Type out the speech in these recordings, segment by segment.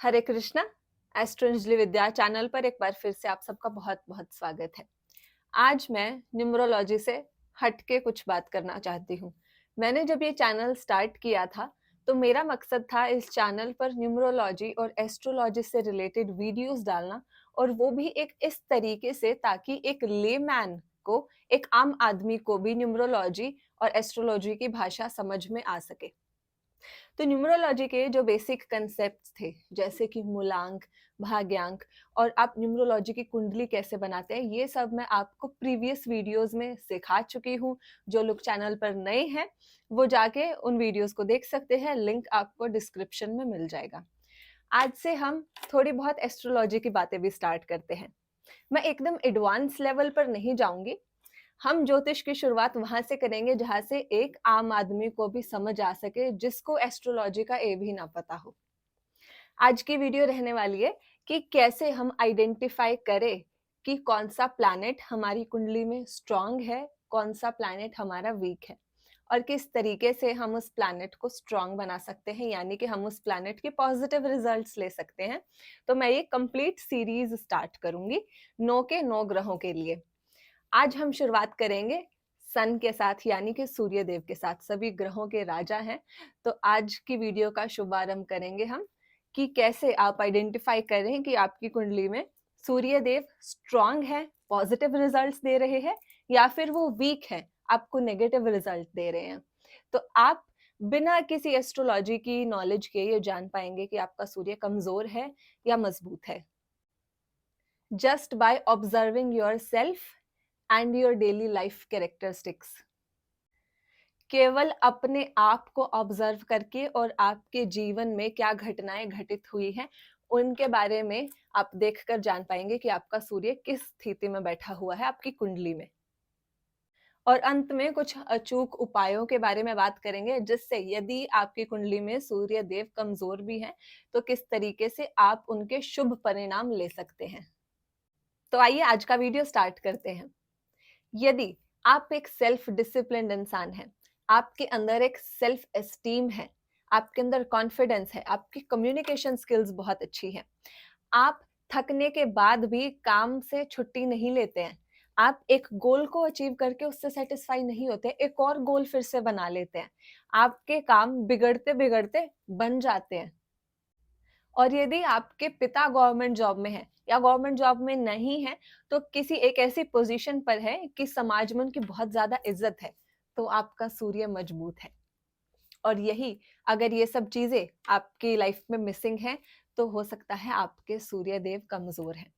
हरे Krishna. Astro Anjali विद्या channel पर एक बार फिर से आप सबका बहुत बहुत स्वागत है। आज मैं न्यूमरोलॉजी से हटके कुछ बात करना चाहती हूँ। मैंने जब ये चैनल स्टार्ट किया था तो मेरा मकसद था इस चैनल पर न्यूमरोलॉजी और एस्ट्रोलॉजी से रिलेटेड वीडियोस डालना, और वो भी एक इस तरीके से ताकि एक लेमैन को, एक आम आदमी को भी न्यूमरोलॉजी और एस्ट्रोलॉजी की भाषा समझ में आ सके। तो न्यूमरोलॉजी के जो बेसिक कंसेप्ट्स थे, जैसे कि मूलांक, भाग्यांक और आप न्यूमरोलॉजी की कुंडली कैसे बनाते हैं, ये सब मैं आपको प्रीवियस वीडियोस में सिखा चुकी हूँ। जो लोग चैनल पर नए हैं वो जाके उन वीडियोस को देख सकते हैं, लिंक आपको डिस्क्रिप्शन में मिल जाएगा। आज से हम थोड़ी बहुत एस्ट्रोलॉजी की बातें भी स्टार्ट करते हैं। मैं एकदम एडवांस लेवल पर नहीं जाऊंगी। हम ज्योतिष की शुरुआत वहां से करेंगे जहां से एक आम आदमी को भी समझ आ सके, जिसको एस्ट्रोलॉजी का ए भी ना पता हो। आज की वीडियो रहने वाली है कि कैसे हम आइडेंटिफाई करें कि कौन सा प्लैनेट हमारी कुंडली में स्ट्रांग है, कौन सा प्लैनेट हमारा वीक है, और किस तरीके से हम उस प्लैनेट को स्ट्रांग बना सकते हैं, यानी कि हम उस प्लैनेट के पॉजिटिव रिजल्ट्स ले सकते हैं। तो मैं ये कंप्लीट सीरीज स्टार्ट करूंगी 9 ग्रहों के लिए। आज हम शुरुआत करेंगे सन के साथ, यानी कि सूर्य देव के साथ, सभी ग्रहों के राजा हैं। तो आज की वीडियो का शुभारंभ करेंगे हम कि कैसे आप आइडेंटिफाई करें कि आपकी कुंडली में सूर्य देव स्ट्रांग है, पॉजिटिव रिजल्ट्स दे रहे हैं, या फिर वो वीक है, आपको नेगेटिव रिजल्ट दे रहे हैं। तो आप बिना किसी एस्ट्रोलॉजी की नॉलेज के ये जान पाएंगे कि आपका सूर्य कमजोर है या मजबूत है, just by observing your self and your daily life characteristics. केवल अपने आप को ऑब्जर्व करके और आपके जीवन में क्या घटनाएं घटित हुई हैं उनके बारे में आप देखकर जान पाएंगे कि आपका सूर्य किस स्थिति में बैठा हुआ है आपकी कुंडली में। और अंत में कुछ अचूक उपायों के बारे में बात करेंगे, जिससे यदि आपकी कुंडली में सूर्य देव कमजोर भी हैं तो किस तरीके से आप उनके शुभ परिणाम ले सकते हैं। तो आइए आज का वीडियो स्टार्ट करते हैं। यदि आप एक सेल्फ डिसिप्लिन्ड इंसान हैं, आपके अंदर एक सेल्फ एस्टीम है, आपके अंदर कॉन्फिडेंस है, आपकी कम्युनिकेशन स्किल्स बहुत अच्छी है, आप थकने के बाद भी काम से छुट्टी नहीं लेते हैं, आप एक गोल को अचीव करके उससे सेटिस्फाई नहीं होते, एक और गोल फिर से बना लेते हैं, आपके काम बिगड़ते बिगड़ते बन जाते हैं। और यदि आपके पिता गवर्नमेंट जॉब में है या गवर्नमेंट जॉब में नहीं है, तो किसी एक ऐसी पोजीशन पर है कि समाज में उनकी बहुत ज्यादा इज्जत है, तो आपका सूर्य मजबूत है। और यही, अगर ये सब चीजें आपकी लाइफ में मिसिंग है तो हो सकता है आपके सूर्य देव कमजोर हैं।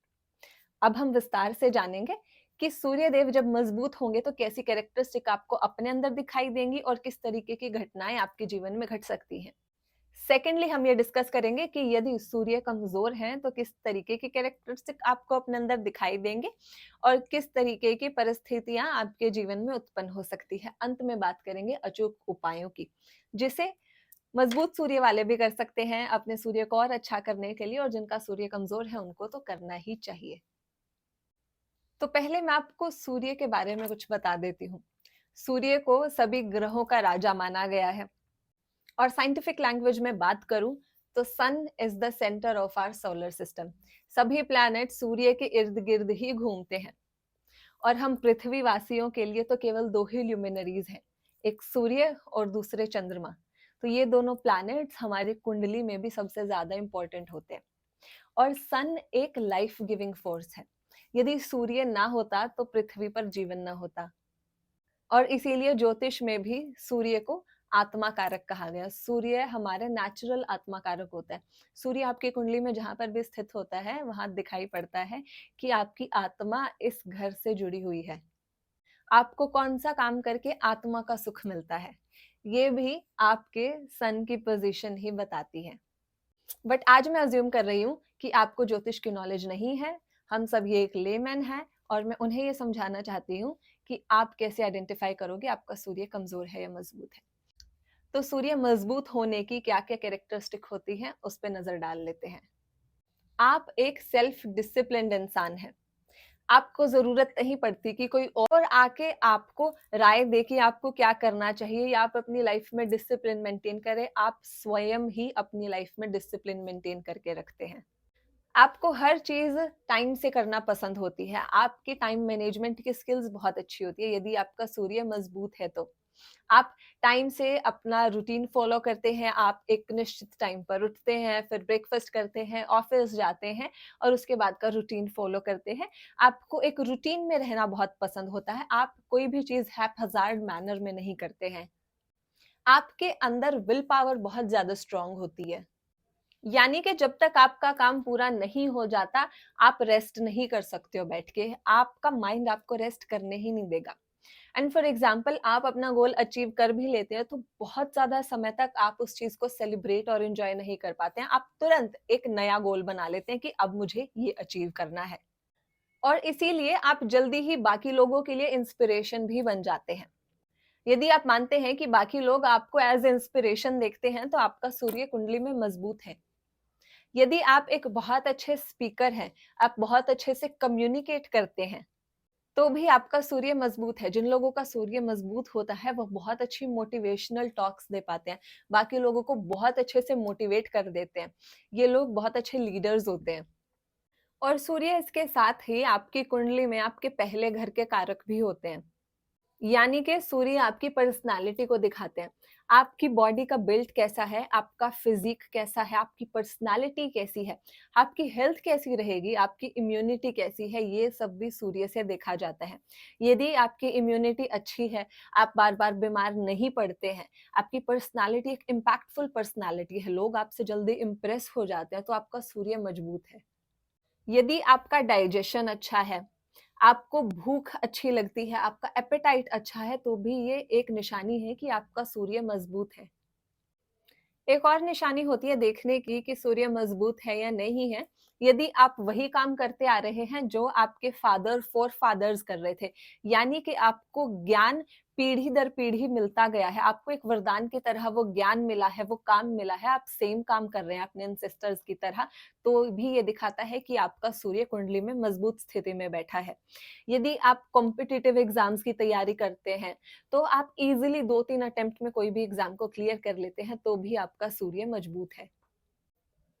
अब हम विस्तार से जानेंगे कि सूर्य देव जब मजबूत होंगे तो कैसी कैरेक्टरिस्टिक आपको अपने अंदर दिखाई देंगी और किस तरीके की घटनाएं आपके जीवन में घट सकती हैं। सेकेंडली हम ये डिस्कस करेंगे कि यदि सूर्य कमजोर हैं तो किस तरीके की कैरेक्टरिस्टिक आपको अपने अंदर दिखाई देंगे और किस तरीके की परिस्थितियां आपके जीवन में उत्पन्न हो सकती है। अंत में बात करेंगे अचूक उपायों की, जिसे मजबूत सूर्य वाले भी कर सकते हैं अपने सूर्य को और अच्छा करने के लिए, और जिनका सूर्य कमजोर है उनको तो करना ही चाहिए। तो पहले मैं आपको सूर्य के बारे में कुछ बता देती हूँ। सूर्य को सभी ग्रहों का राजा माना गया है, और साइंटिफिक लैंग्वेज में बात करूं तो sun is the centre of our solar system. सभी प्लैनेट सूर्य के इर्द गिर्द ही घूमते हैं, और हम पृथ्वी वासियों के लिए तो केवल दो ही ल्यूमिनरीज हैं, एक सूर्य और दूसरे चंद्रमा। तो ये दोनों प्लैनेट्स हमारी कुंडली में भी सबसे ज्यादा इंपॉर्टेंट होते हैं। और सन एक लाइफ गिविंग फोर्स है। यदि सूर्य ना होता तो पृथ्वी पर जीवन ना होता, और इसीलिए ज्योतिष में भी सूर्य को आत्मा कारक कहा गया। सूर्य हमारे नेचुरल आत्मा कारक होता है। सूर्य आपकी कुंडली में जहां पर भी स्थित होता है वहां दिखाई पड़ता है कि आपकी आत्मा इस घर से जुड़ी हुई है। आपको कौन सा काम करके आत्मा का सुख मिलता है, ये भी आपके सन की पोजीशन ही बताती है। बट आज मैं अज्यूम कर रही हूँ कि आपको ज्योतिष की नॉलेज नहीं है, हम सब ये एक लेमैन है, और मैं उन्हें ये समझाना चाहती हूँ कि आप कैसे आइडेंटिफाई करोगे आपका सूर्य कमजोर है या मजबूत है। तो सूर्य मजबूत होने की क्या क्या कैरेक्टरिस्टिक होती है उस पर नजर डाल लेते हैं। आप एक सेल्फ डिसिप्लिन्ड इंसान हैं। आपको ज़रूरत नहीं पड़ती कि कोई और आके आपको राय दे कि आपको क्या करना चाहिए या आप अपनी लाइफ में डिसिप्लिन मेंटेन करें, आप स्वयं ही अपनी लाइफ में डिसिप्लिन मेंटेन करके रखते हैं। आपको हर चीज़ टाइम से करना पसंद होती है, आपकी टाइम मैनेजमेंट की स्किल्स बहुत अच्छी होती है यदि आपका सूर्य मजबूत है तो। आप टाइम से अपना रूटीन फॉलो करते हैं, आप एक निश्चित टाइम पर उठते हैं, फिर ब्रेकफास्ट करते हैं, ऑफिस जाते हैं और उसके बाद का रूटीन फॉलो करते हैं। आपको एक रूटीन में रहना बहुत पसंद होता है, आप कोई भी चीज़ हैपहज़ार्ड मैनर में नहीं करते हैं। आपके अंदर विल पावर बहुत ज़्यादा स्ट्रॉन्ग होती है। यानी कि जब तक आपका काम पूरा नहीं हो जाता, आप रेस्ट नहीं कर सकते हो बैठ के, आपका माइंड आपको रेस्ट करने ही नहीं देगा। एंड फॉर एग्जाम्पल आप अपना गोल अचीव कर भी लेते हैं तो बहुत ज्यादा समय तक आप उस चीज को सेलिब्रेट और एंजॉय नहीं कर पाते हैं, आप तुरंत एक नया गोल बना लेते हैं कि अब मुझे ये अचीव करना है और इसीलिए आप जल्दी ही बाकी लोगों के लिए इंस्पिरेशन भी बन जाते हैं। यदि आप मानते हैं कि बाकी लोग आपको एज इंस्पिरेशन देखते हैं तो आपका सूर्य कुंडली में मजबूत है। यदि आप एक बहुत अच्छे स्पीकर हैं, आप बहुत अच्छे से कम्युनिकेट करते हैं, तो भी आपका सूर्य मजबूत है। जिन लोगों का सूर्य मजबूत होता है, वो बहुत अच्छी मोटिवेशनल टॉक्स दे पाते हैं, बाकी लोगों को बहुत अच्छे से मोटिवेट कर देते हैं। ये लोग बहुत अच्छे लीडर्स होते हैं। और सूर्य इसके साथ ही आपकी कुंडली में आपके पहले घर के कारक भी होते हैं। यानी कि सूर्य आपकी पर्सनालिटी को दिखाते हैं। आपकी बॉडी का बिल्ड कैसा है, आपका फिजिक कैसा है, आपकी पर्सनालिटी कैसी है, आपकी हेल्थ कैसी रहेगी, आपकी इम्यूनिटी कैसी है, ये सब भी सूर्य से देखा जाता है। यदि आपकी इम्यूनिटी अच्छी है, आप बार-बार बीमार नहीं पड़ते हैं, आपकी पर्सनालिटी एक इम्पैक्टफुल पर्सनालिटी है, लोग आपसे जल्दी इम्प्रेस हो जाते हैं, तो आपका सूर्य मजबूत है। यदि आपका डाइजेशन अच्छा है, आपको भूख अच्छी लगती है, आपका एपेटाइट अच्छा है, तो भी ये एक निशानी है कि आपका सूर्य मजबूत है। एक और निशानी होती है देखने की कि सूर्य मजबूत है या नहीं है, यदि आप वही काम करते आ रहे हैं जो आपके फादर फोर फादर्स कर रहे थे, यानी कि आपको ज्ञान पीढ़ी दर पीढ़ी मिलता गया है, आपको एक वरदान की तरह वो ज्ञान मिला है, वो काम मिला है, आप सेम काम कर रहे हैं अपने एंसेस्टर्स की तरह, तो भी ये दिखाता है कि आपका सूर्य कुंडली में मजबूत स्थिति में बैठा है। यदि आप कॉम्पिटिटिव एग्जाम्स की तैयारी करते हैं, तो आप इजीली 2-3 अटेम्प्ट में कोई भी एग्जाम को क्लियर कर लेते हैं, तो भी आपका सूर्य मजबूत है।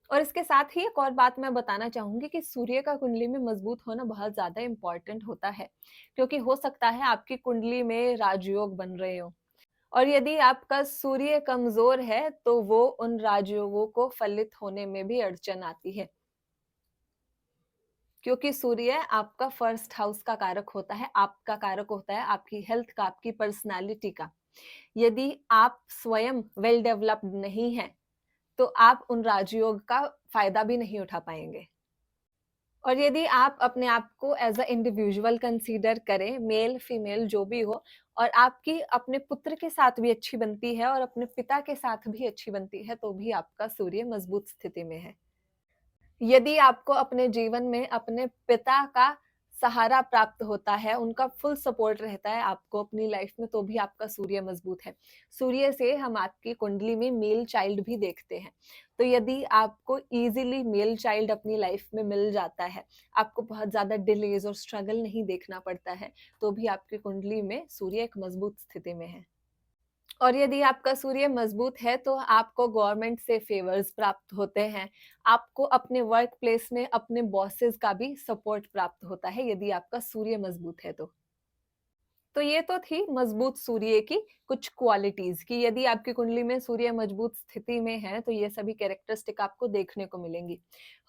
और इसके साथ ही एक और बात मैं बताना चाहूंगी कि सूर्य का कुंडली में मजबूत होना बहुत ज्यादा इंपॉर्टेंट होता है, क्योंकि हो सकता है आपकी कुंडली में राजयोग बन रहे हो और यदि आपका सूर्य कमजोर है तो वो उन राजयोगों को फलित होने में भी अड़चन आती है, क्योंकि सूर्य आपका फर्स्ट हाउस का कारक होता है, आपका कारक होता है आपकी हेल्थ का, आपकी पर्सनालिटी का। यदि आप स्वयं वेल डेवलप्ड नहीं है तो आप उन राजयोग का फायदा भी नहीं उठा पाएंगे। और यदि आप अपने आप को एज अ इंडिविजुअल कंसीडर करें, मेल फीमेल जो भी हो, और आपकी अपने पुत्र के साथ भी अच्छी बनती है और अपने पिता के साथ भी अच्छी बनती है, तो भी आपका सूर्य मजबूत स्थिति में है। यदि आपको अपने जीवन में अपने पिता का सहारा प्राप्त होता है, उनका फुल सपोर्ट रहता है आपको अपनी लाइफ में, तो भी आपका सूर्य मजबूत है। सूर्य से हम आपकी कुंडली में मेल चाइल्ड भी देखते हैं। तो यदि आपको इजीली मेल चाइल्ड अपनी लाइफ में मिल जाता है, आपको बहुत ज़्यादा डिलेज और स्ट्रगल नहीं देखना पड़ता है, तो भी आपकी कुंडली में सूर्य एक मजबूत स्थिति में है। और यदि आपका सूर्य मजबूत है तो आपको गवर्नमेंट से फेवर्स प्राप्त होते हैं। आपको अपने वर्क प्लेस में अपने बॉसेस का भी सपोर्ट प्राप्त होता है यदि आपका सूर्य मजबूत है तो ये तो थी मजबूत सूर्य की कुछ क्वालिटीज कि यदि आपकी कुंडली में सूर्य मजबूत स्थिति में है तो ये सभी कैरेक्टरिस्टिक आपको देखने को मिलेंगी।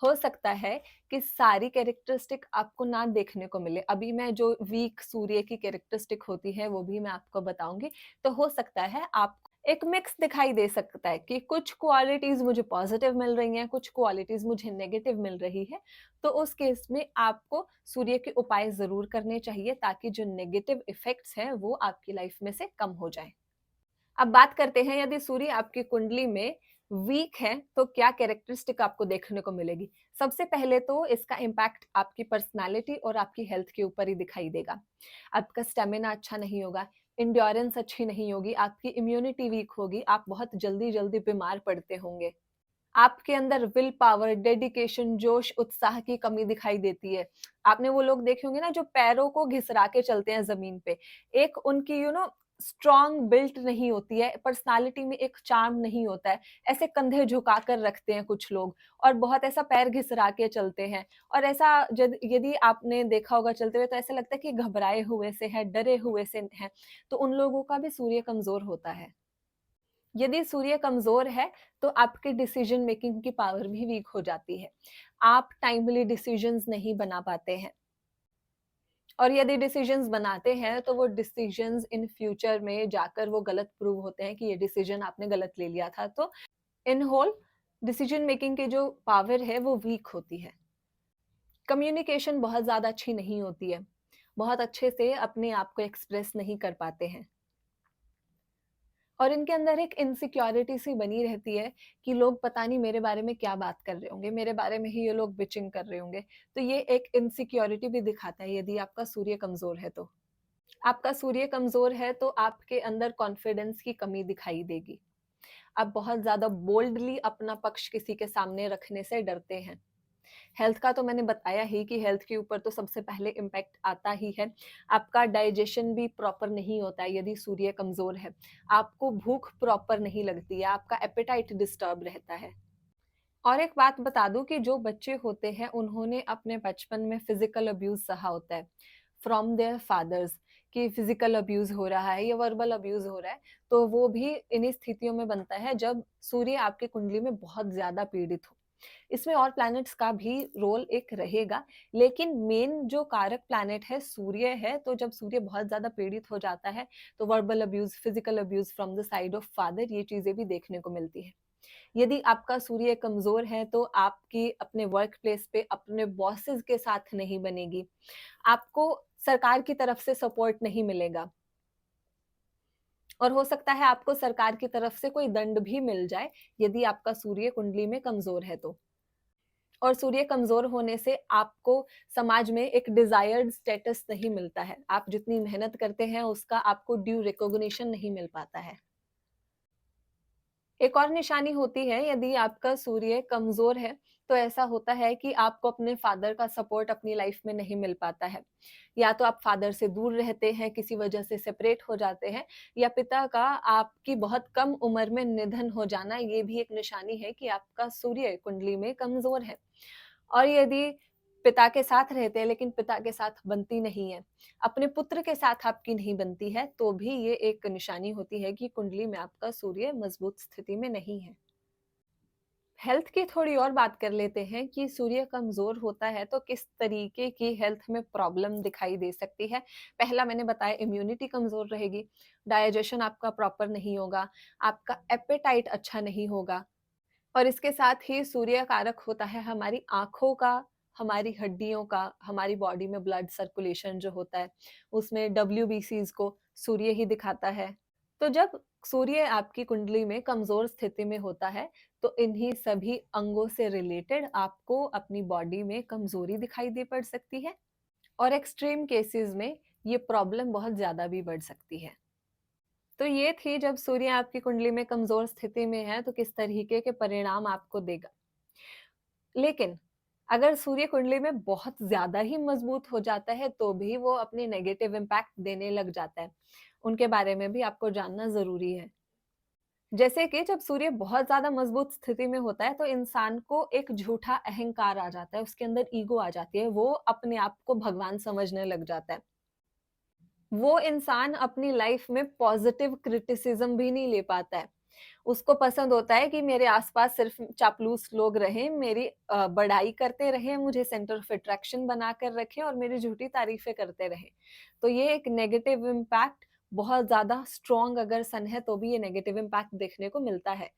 हो सकता है कि सारी कैरेक्टरिस्टिक आपको ना देखने को मिले, अभी मैं जो वीक सूर्य की कैरेक्टरिस्टिक होती है वो भी मैं आपको बताऊंगी। तो हो सकता है आप एक मिक्स दिखाई दे सकता है कि कुछ क्वालिटीज मुझे पॉजिटिव मिल रही हैं, कुछ क्वालिटीज मुझे नेगेटिव मिल रही है। तो उस केस में आपको सूर्य के उपाय जरूर करने चाहिए ताकि जो नेगेटिव इफेक्ट्स हैं वो आपकी लाइफ में से कम हो जाए। अब बात करते हैं यदि सूर्य आपकी कुंडली में वीक है तो क्या कैरेक्टरिस्टिक आपको देखने को मिलेगी। सबसे पहले तो इसका इम्पैक्ट आपकी पर्सनालिटी और आपकी हेल्थ के ऊपर ही दिखाई देगा। आपका स्टेमिना अच्छा नहीं होगा, इंड्योरेंस अच्छी नहीं होगी, आपकी इम्यूनिटी वीक होगी, आप बहुत जल्दी जल्दी बीमार पड़ते होंगे, आपके अंदर विल पावर, डेडिकेशन, जोश, उत्साह की कमी दिखाई देती है। आपने वो लोग देखे होंगे ना जो पैरों को घिसरा के चलते हैं ज़मीन पे। एक उनकी स्ट्रॉन्ग बिल्ट नहीं होती है, पर्सनैलिटी में एक चार्म नहीं होता है। ऐसे कंधे झुका कर रखते हैं कुछ लोग और बहुत ऐसा पैर घिसरा के चलते हैं और ऐसा जद यदि आपने देखा होगा चलते हुए तो ऐसा लगता है कि घबराए हुए से हैं, डरे हुए से हैं, तो उन लोगों का भी सूर्य कमज़ोर होता है। यदि सूर्य कमजोर है तो आपके डिसीजन मेकिंग की पावर भी वीक हो जाती है। आप टाइमली डिसीजंस नहीं बना पाते हैं और यदि डिसीजंस बनाते हैं तो वो डिसीजंस इन फ्यूचर में जाकर वो गलत प्रूव होते हैं कि ये डिसीजन आपने गलत ले लिया था। तो इन होल डिसीजन मेकिंग की जो पावर है वो वीक होती है। कम्युनिकेशन बहुत ज्यादा अच्छी नहीं होती है, बहुत अच्छे से अपने आप को एक्सप्रेस नहीं कर पाते हैं और इनके अंदर एक इनसिक्योरिटी सी बनी रहती है कि लोग पता नहीं मेरे बारे में क्या बात कर रहे होंगे, मेरे बारे में ही ये लोग बिचिंग कर रहे होंगे। तो ये एक इनसिक्योरिटी भी दिखाता है यदि आपका सूर्य कमज़ोर है तो। आपका सूर्य कमज़ोर है तो आपके अंदर कॉन्फिडेंस की कमी दिखाई देगी। आप बहुत ज़्यादा बोल्डली अपना पक्ष किसी के सामने रखने से डरते हैं। हेल्थ का तो मैंने बताया ही कि हेल्थ के ऊपर तो सबसे पहले इम्पैक्ट आता ही है। आपका डाइजेशन भी प्रॉपर नहीं होता है यदि सूर्य कमज़ोर है। आपको भूख प्रॉपर नहीं लगती है, आपका एपेटाइट डिस्टर्ब रहता है। और एक बात बता दूँ कि जो बच्चे होते हैं उन्होंने अपने बचपन में फिज़िकल अब्यूज़ सहा होता है फ्रॉम देयर फादर्स, कि फिज़िकल अब्यूज़ हो रहा है या वर्बल अब्यूज़ हो रहा है, तो वो भी इन्हीं स्थितियों में बनता है जब सूर्य आपकी कुंडली में बहुत ज़्यादा पीड़ित हो। इसमें और प्लैनेट्स का भी रोल एक रहेगा, लेकिन मेन जो कारक प्लैनेट है सूर्य है, तो जब सूर्य बहुत ज़्यादा पीड़ित हो जाता है, तो verbal abuse, physical abuse from the side of father, ये चीज़ें भी देखने को मिलती है। यदि आपका सूर्य कमज़ोर है, तो आपकी अपने वर्क प्लेस पे अपने बॉसेस के साथ नहीं बनेगी। आपको सरकार की तरफ से सपोर्ट नहीं मिलेगा और हो सकता है आपको सरकार की तरफ से कोई दंड भी मिल जाए, यदि आपका सूर्य कुंडली में कमज़ोर है तो। और सूर्य कमज़ोर होने से आपको समाज में एक डिज़ायर्ड स्टेटस नहीं मिलता है। आप जितनी मेहनत करते हैं, उसका आपको ड्यू रिकॉग्निशन नहीं मिल पाता है। एक और निशानी होती है यदि आपका सूर्य कमज़ोर है, तो ऐसा होता है कि आपको अपने फादर का सपोर्ट अपनी लाइफ में नहीं मिल पाता है। या तो आप फादर से दूर रहते हैं, किसी वजह से सेपरेट हो जाते हैं, या पिता का आपकी बहुत कम उम्र में निधन हो जाना, ये भी एक निशानी है कि आपका सूर्य कुंडली में कमज़ोर है। और यदि पिता के साथ रहते हैं लेकिन पिता के साथ बनती नहीं है, अपने पुत्र के साथ आपकी नहीं बनती है, तो भी ये एक निशानी होती है कि कुंडली में आपका सूर्य मजबूत स्थिति में नहीं है। हेल्थ की थोड़ी और बात कर लेते हैं कि सूर्य कमज़ोर होता है तो किस तरीके की हेल्थ में प्रॉब्लम दिखाई दे सकती है। पहला मैंने बताया, इम्यूनिटी कमज़ोर रहेगी, डाइजेशन आपका प्रॉपर नहीं होगा, आपका एपेटाइट अच्छा नहीं होगा। और इसके साथ ही सूर्य कारक होता है हमारी आँखों का, हमारी हड्डियों का, हमारी बॉडी में ब्लड सर्कुलेशन जो होता है, उसमें डब्ल्यूबीसीज़ को सूर्य ही दिखाता है। तो जब सूर्य आपकी कुंडली में कमज़ोर स्थिति में होता है, तो इन्हीं सभी अंगों से रिलेटेड आपको अपनी बॉडी में कमज़ोरी दिखाई दे पड़ सकती है और एक्सट्रीम केसेज़ में ये प्रॉब्लम बहुत ज़्यादा भी बढ़ सकती है। तो ये थी जब सूर्य आपकी कुंडली में कमज़ोर स्थिति में है तो किस तरीके के परिणाम आपको देगा। लेकिन अगर सूर्य कुंडली में बहुत ज़्यादा ही मज़बूत हो जाता है तो भी वो अपनी नेगेटिव इम्पैक्ट देने लग जाता है। उनके बारे में भी आपको जानना ज़रूरी है। जैसे कि जब सूर्य बहुत ज़्यादा मज़बूत स्थिति में होता है तो इंसान को एक झूठा अहंकार आ जाता है, उसके अंदर ईगो आ जाती है, वो अपने आप को भगवान समझने लग जाता है। वो इंसान अपनी लाइफ में पॉजिटिव क्रिटिसिज्म भी नहीं ले पाता है। उसको पसंद होता है कि मेरे आसपास सिर्फ चापलूस लोग रहें, मेरी बड़ाई करते रहें, मुझे सेंटर ऑफ अट्रैक्शन बनाकर रखें और मेरी झूठी तारीफें करते रहें। तो ये एक नेगेटिव इम्पैक्ट, बहुत ज़्यादा स्ट्रॉन्ग अगर सन है तो भी ये नेगेटिव इम्पैक्ट देखने को मिलता है।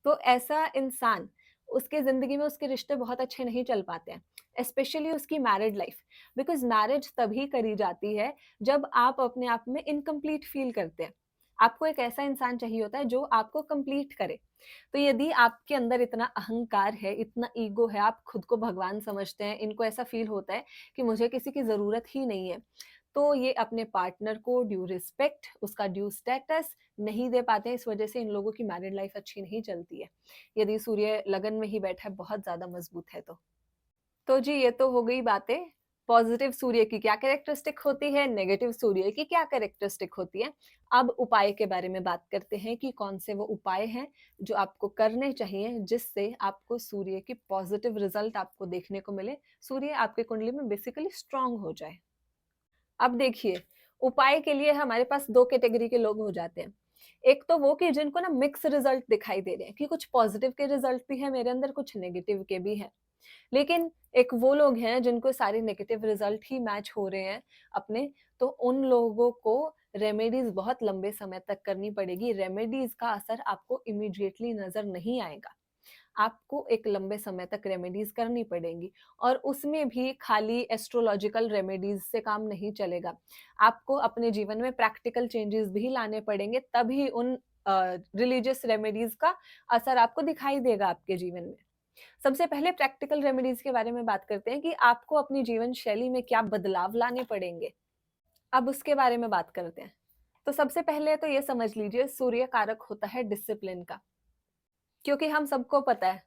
तो ऐसा इंसान, उसके ज़िंदगी में उसके रिश्ते बहुत अच्छे नहीं चल पाते हैं, स्पेशली उसकी मैरिड लाइफ। बिकॉज़ मैरिज तभी करी जाती है जब आप अपने आप में इनकम्प्लीट फ़ील करते हैं। आपको एक ऐसा इंसान चाहिए होता है जो आपको कंप्लीट करे। तो यदि आपके अंदर इतना अहंकार है, इतना ईगो है, आप खुद को भगवान समझते हैं, इनको ऐसा फ़ील होता है कि मुझे किसी की ज़रूरत ही नहीं है, तो ये अपने पार्टनर को ड्यू रिस्पेक्ट, उसका ड्यू स्टेटस नहीं दे पाते हैं। इस वजह से इन लोगों की मैरिड लाइफ अच्छी नहीं चलती है, यदि सूर्य लगन में ही बैठा है, बहुत ज़्यादा मजबूत है तो जी ये तो हो गई बातें पॉजिटिव सूर्य की क्या कैरेक्टरिस्टिक होती है, नेगेटिव सूर्य की क्या कैरेक्टरिस्टिक होती है। अब उपाय के बारे में बात करते हैं कि कौन से वो उपाय हैं जो आपको करने चाहिए जिससे आपको सूर्य की पॉजिटिव रिजल्ट आपको देखने को मिले, सूर्य आपके कुंडली में बेसिकली स्ट्रांग हो जाए। अब देखिए, उपाय के लिए हमारे पास 2 कैटेगरी के लोग हो जाते हैं। एक तो वो कि जिनको ना मिक्स रिजल्ट दिखाई दे रहे हैं कि कुछ पॉजिटिव के रिजल्ट भी हैं मेरे अंदर, कुछ नेगेटिव के भी हैं। लेकिन एक वो लोग हैं जिनको सारे नेगेटिव रिजल्ट ही मैच हो रहे हैं अपने, तो उन लोगों को रेमेडीज बहुत लंबे समय तक करनी पड़ेगी। रेमेडीज का असर आपको इमीडिएटली नजर नहीं आएगा, आपको एक लंबे समय तक रेमेडीज करनी पड़ेंगी, और उसमें भी खाली एस्ट्रोलॉजिकल रेमेडीज से काम नहीं चलेगा। आपको अपने जीवन में प्रैक्टिकल चेंजेस भी लाने पड़ेंगे, तभी उन रिलीजियस रेमेडीज का असर आपको दिखाई देगा आपके जीवन में। सबसे पहले प्रैक्टिकल रेमेडीज के बारे में बात करते हैं कि आपको अपनी जीवन शैली में क्या बदलाव लाने पड़ेंगे। अब उसके बारे में बात करते हैं। तो सबसे पहले तो ये समझ लीजिए, सूर्य कारक होता है डिसिप्लिन का, क्योंकि हम सबको पता है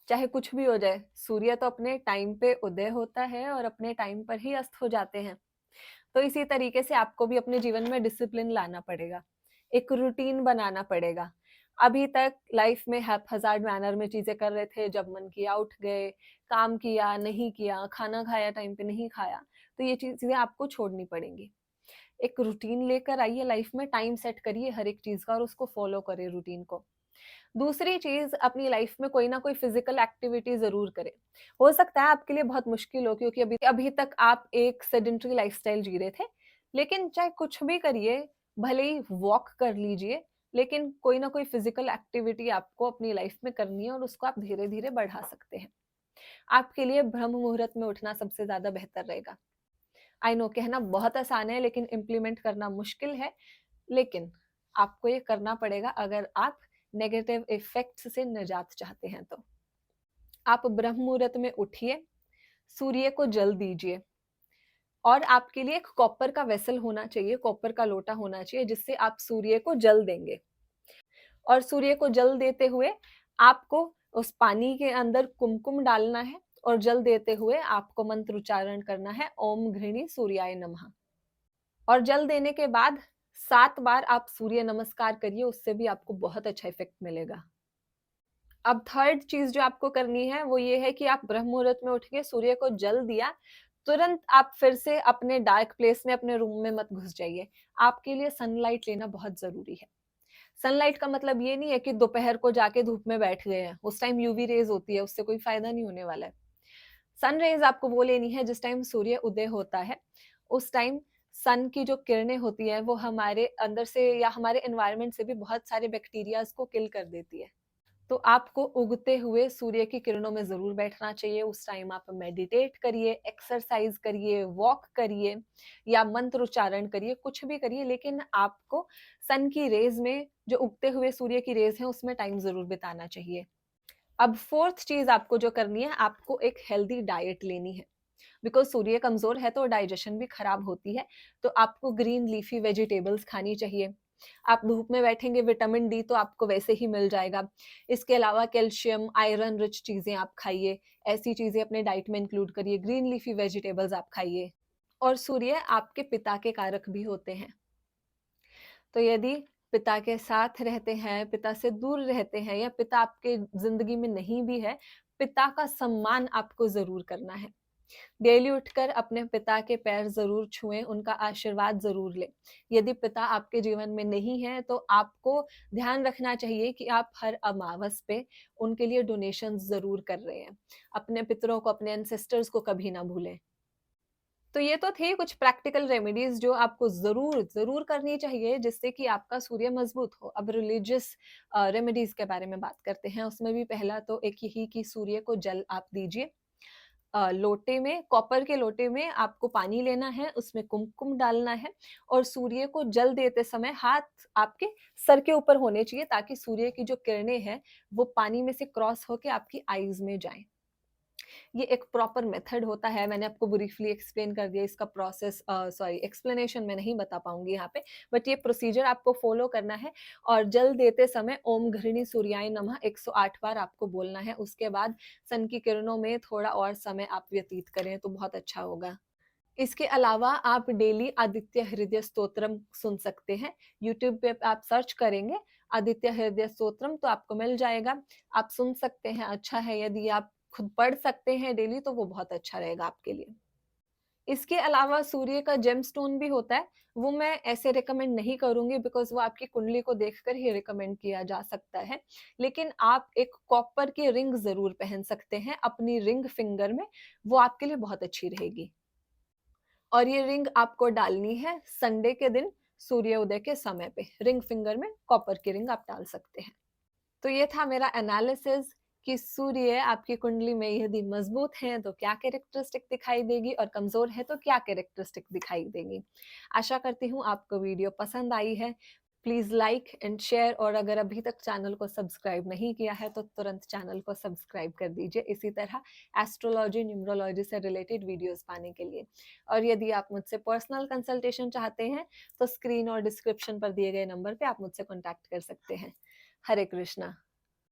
चाहे कुछ भी हो जाए, सूर्य तो अपने टाइम पे उदय होता है और अपने टाइम पर ही अस्त हो जाते हैं। तो इसी तरीके से आपको भी अपने जीवन में डिसिप्लिन लाना पड़ेगा, एक रूटीन बनाना पड़ेगा। अभी तक लाइफ में हैप्पजार्ड मैनर में चीजें कर रहे थे, जब मन किया उठ गए, काम किया नहीं किया, खाना खाया टाइम पे नहीं खाया, तो ये चीजें आपको छोड़नी पड़ेंगी। एक रूटीन लेकर आइए, लाइफ में टाइम सेट करिए हर एक चीज का और उसको फॉलो करिए रूटीन को। दूसरी चीज, अपनी लाइफ में कोई ना कोई फिजिकल एक्टिविटी जरूर करें। हो सकता है आपके लिए बहुत मुश्किल हो, क्योंकि अभी अभी तक आप एक सेडेंटरी लाइफस्टाइल जी रहे थे, लेकिन चाहे कुछ भी करिए, भले ही वॉक कर लीजिए, लेकिन कोई ना कोई फिजिकल एक्टिविटी आपको अपनी लाइफ में करनी है और उसको आप धीरे धीरे बढ़ा सकते हैं। आपके लिए ब्रह्म मुहूर्त में उठना सबसे ज्यादा बेहतर रहेगा। आई नो कहना बहुत आसान है लेकिन इम्प्लीमेंट करना मुश्किल है, लेकिन आपको ये करना पड़ेगा अगर आप नेगेटिव इफेक्ट्स से निजात चाहते हैं तो। आप ब्रह्म मुहूर्त में उठिए, सूर्य को जल दीजिए, और आपके लिए एक कॉपर का वेसल होना चाहिए, कॉपर का लोटा होना चाहिए, जिससे आप सूर्य को जल देंगे। और सूर्य को जल देते हुए आपको उस पानी के अंदर कुमकुम डालना है, और जल देते हुए आपको मंत्र उच्चारण करना है, ओम घृणी सूर्याय नमः। और जल देने के बाद 7 बार आप सूर्य नमस्कार करिए, उससे भी आपको बहुत अच्छा इफेक्ट मिलेगा। अब थर्ड चीज जो आपको करनी है वो ये है कि आप ब्रह्म मुहूर्त में उठ के सूर्य को जल दिया, तुरंत आप फिर से अपने डार्क प्लेस में, अपने रूम में मत घुस जाइए। आपके लिए सनलाइट लेना बहुत जरूरी है। सनलाइट का मतलब ये नहीं है कि दोपहर को जाके धूप में बैठ गए हैं, उस टाइम यूवी रेज होती है, उससे कोई फायदा नहीं होने वाला है। सन रेज आपको वो लेनी है जिस टाइम सूर्य उदय होता है। उस टाइम सन की जो किरणें होती है वो हमारे अंदर से या हमारे एनवायरनमेंट से भी बहुत सारे बैक्टीरियाज को किल कर देती है। तो आपको उगते हुए सूर्य की किरणों में जरूर बैठना चाहिए। उस टाइम आप मेडिटेट करिए, एक्सरसाइज करिए, वॉक करिए या मंत्र उच्चारण करिए, कुछ भी करिए, लेकिन आपको सन की रेज में, जो उगते हुए सूर्य की रेज है, उसमें टाइम जरूर बिताना चाहिए। अब फोर्थ चीज आपको जो करनी है, आपको एक हेल्दी डाइट लेनी है, बिकॉज सूर्य कमजोर है तो डाइजेशन भी खराब होती है। तो आपको ग्रीन लीफी वेजिटेबल्स खानी चाहिए। आप धूप में बैठेंगे, विटामिन डी तो आपको वैसे ही मिल जाएगा। इसके अलावा कैल्शियम, आयरन रिच चीजें आप खाइए, ऐसी चीजें अपने डाइट में इंक्लूड करिए, ग्रीन लीफी वेजिटेबल्स आप खाइए। और सूर्य आपके पिता के कारक भी होते हैं, तो यदि पिता के साथ रहते हैं, पिता से दूर रहते हैं, या पिता आपके जिंदगी में नहीं भी है, पिता का सम्मान आपको जरूर करना है। डेली उठकर अपने पिता के पैर जरूर छुएं, उनका आशीर्वाद जरूर लें। यदि पिता आपके जीवन में नहीं है तो आपको ध्यान रखना चाहिए कि आप हर अमावस पे उनके लिए डोनेशन जरूर कर रहे हैं। अपने पितरों को, अपने एंसेस्टर्स को कभी ना भूलें। तो ये तो थे कुछ प्रैक्टिकल रेमेडीज जो आपको जरूर जरूर करनी चाहिए जिससे कि आपका सूर्य मजबूत हो। अब रिलीजियस रेमेडीज के बारे में बात करते हैं। उसमें भी पहला तो एक यही कि सूर्य को जल आप दीजिए। लोटे में, कॉपर के लोटे में आपको पानी लेना है, उसमें कुमकुम डालना है, और सूर्य को जल देते समय हाथ आपके सर के ऊपर होने चाहिए, ताकि सूर्य की जो किरणें हैं वो पानी में से क्रॉस होके आपकी आईज में जाएं। ये एक प्रॉपर मेथड होता है, मैंने आपको ब्रीफली एक्सप्लेन कर दिया इसका प्रोसेस, सॉरी एक्सप्लेनेशन मैं नहीं बता पाऊँगी यहाँ पे, बट ये प्रोसीजर आपको फ़ॉलो करना है और जल देते समय ओम घृणी सूर्याय नमः 108 बार आपको बोलना है। उसके बाद सन की किरणों में थोड़ा और समय आप व्यतीत करें तो बहुत अच्छा होगा। इसके अलावा आप डेली आदित्य हृदय स्तोत्रम सुन सकते हैं। यूट्यूब पे आप सर्च करेंगे आदित्य हृदय स्तोत्रम तो आपको मिल जाएगा। आप सुन सकते हैं, अच्छा है। यदि आप खुद पढ़ सकते हैं डेली तो वो बहुत अच्छा रहेगा आपके लिए। इसके अलावा सूर्य का जेमस्टोन भी होता है, वो मैं ऐसे रिकमेंड नहीं करूँगी बिकॉज़ वो आपकी कुंडली को देखकर ही रिकमेंड किया जा सकता है। लेकिन आप एक कॉपर की रिंग ज़रूर पहन सकते हैं अपनी रिंग फिंगर में, वो आपके लिए बहुत अच्छी रहेगी। और ये रिंग आपको डालनी है संडे के दिन सूर्योदय के समय पे। रिंग फिंगर में कॉपर की रिंग आप डाल सकते हैं। तो ये था मेरा एनालिसिस कि सूर्य आपकी कुंडली में यदि मजबूत है तो क्या कैरेक्टरिस्टिक दिखाई देगी और कमजोर है तो क्या कैरेक्टरिस्टिक दिखाई देगी। आशा करती हूँ आपको वीडियो पसंद आई है। प्लीज लाइक एंड शेयर, और अगर अभी तक चैनल को सब्सक्राइब नहीं किया है तो तुरंत चैनल को सब्सक्राइब कर दीजिए इसी तरह एस्ट्रोलॉजी न्यूमरोलॉजी से रिलेटेड वीडियोस पाने के लिए। और यदि आप मुझसे पर्सनल कंसल्टेशन चाहते हैं तो स्क्रीन और डिस्क्रिप्शन पर दिए गए नंबर पे आप मुझसे कॉन्टैक्ट कर सकते हैं। हरे कृष्णा।